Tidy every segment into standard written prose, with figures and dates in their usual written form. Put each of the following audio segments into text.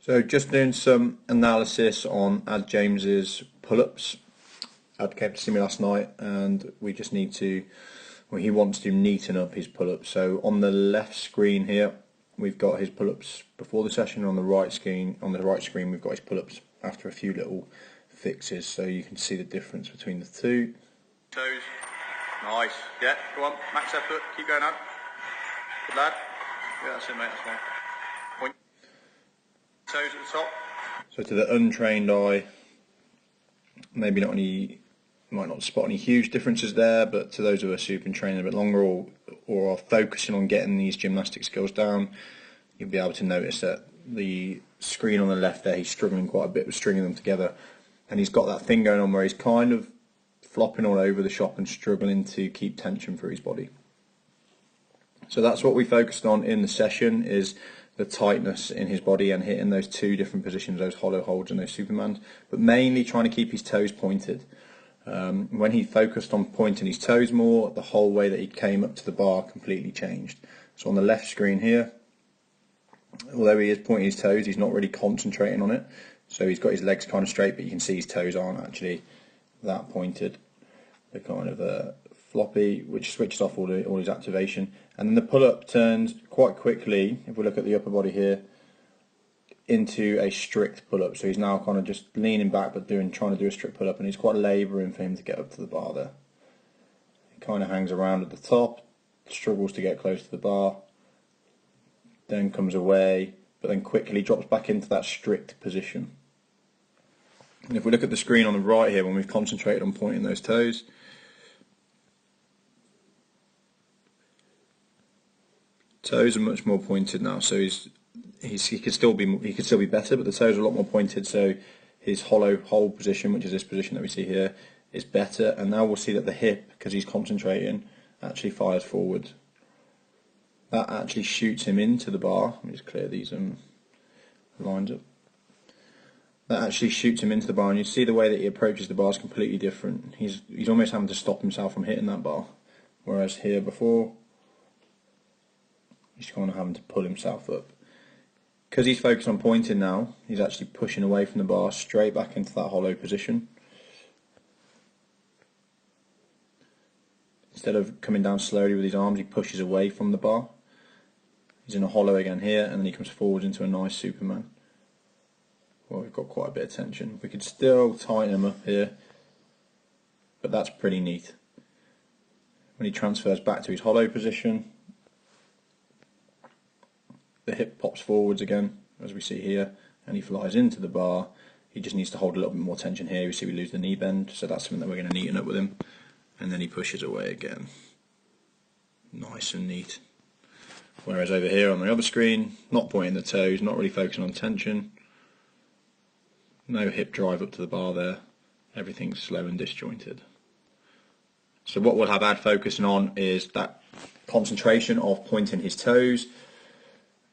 So just doing some analysis on Ad James's pull-ups. Ad came to see me last night and we just need to, well, he wants to neaten up his pull-ups. So on the left screen here we've got his pull-ups before the session. On the right screen we've got his pull-ups after a few little fixes, so you can see the difference between the two. Toes, nice, yeah, go on, max effort, keep going out, good lad, yeah that's it mate, that's fine. Point, toes at the top. So to the untrained eye, maybe might not spot any huge differences there, but to those of us who've been training a bit longer or are focusing on getting these gymnastic skills down, you'll be able to notice that the screen on the left there, he's struggling quite a bit with stringing them together, and he's got that thing going on where he's kind of flopping all over the shop and struggling to keep tension through his body. So that's what we focused on in the session, is the tightness in his body and hitting those two different positions, those hollow holds and those supermans, but mainly trying to keep his toes pointed. When he focused on pointing his toes more, the whole way that he came up to the bar completely changed. So on the left screen here, although he is pointing his toes, he's not really concentrating on it. So he's got his legs kind of straight, but you can see his toes aren't actually that pointed. They're kind of floppy, which switches off all his activation. And then the pull-up turns quite quickly, if we look at the upper body here, into a strict pull-up. So he's now kind of just leaning back but trying to do a strict pull-up, and it's quite labouring for him to get up to the bar there. He kind of hangs around at the top, struggles to get close to the bar, then comes away, but then quickly drops back into that strict position. And if we look at the screen on the right here, when we've concentrated on pointing those toes, toes are much more pointed now. So he could still be better, but the toes are a lot more pointed. So his hollow hold position, which is this position that we see here, is better. And now we'll see that the hip, because he's concentrating, actually fires forward. That actually shoots him into the bar. Let me just clear these lines up. That actually shoots him into the bar, and you see the way that he approaches the bar is completely different. He's almost having to stop himself from hitting that bar, whereas here before, he's kind of having to pull himself up. Because he's focused on pointing now, he's actually pushing away from the bar straight back into that hollow position. Instead of coming down slowly with his arms, he pushes away from the bar. He's in a hollow again here, and then he comes forwards into a nice Superman. Well, we've got quite a bit of tension. We could still tighten him up here, but that's pretty neat. When he transfers back to his hollow position, the hip pops forwards again, as we see here, and he flies into the bar. He just needs to hold a little bit more tension here. You see we lose the knee bend, so that's something that we're going to neaten up with him. And then he pushes away again. Nice and neat. Whereas over here on the other screen, not pointing the toes, not really focusing on tension. No hip drive up to the bar there. Everything's slow and disjointed. So what we'll have Ad focusing on is that concentration of pointing his toes,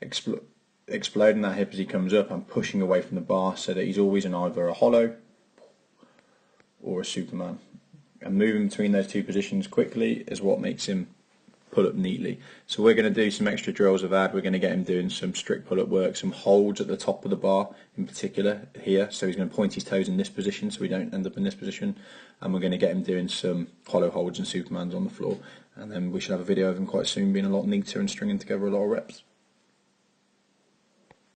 exploding that hip as he comes up and pushing away from the bar, so that he's always in either a hollow or a Superman. And moving between those two positions quickly is what makes him pull up neatly. So we're going to do some extra drills with Ad. We're going to get him doing some strict pull up work, some holds at the top of the bar in particular here. So he's going to point his toes in this position so we don't end up in this position. And we're going to get him doing some hollow holds and Supermans on the floor. And then we should have a video of him quite soon being a lot neater and stringing together a lot of reps.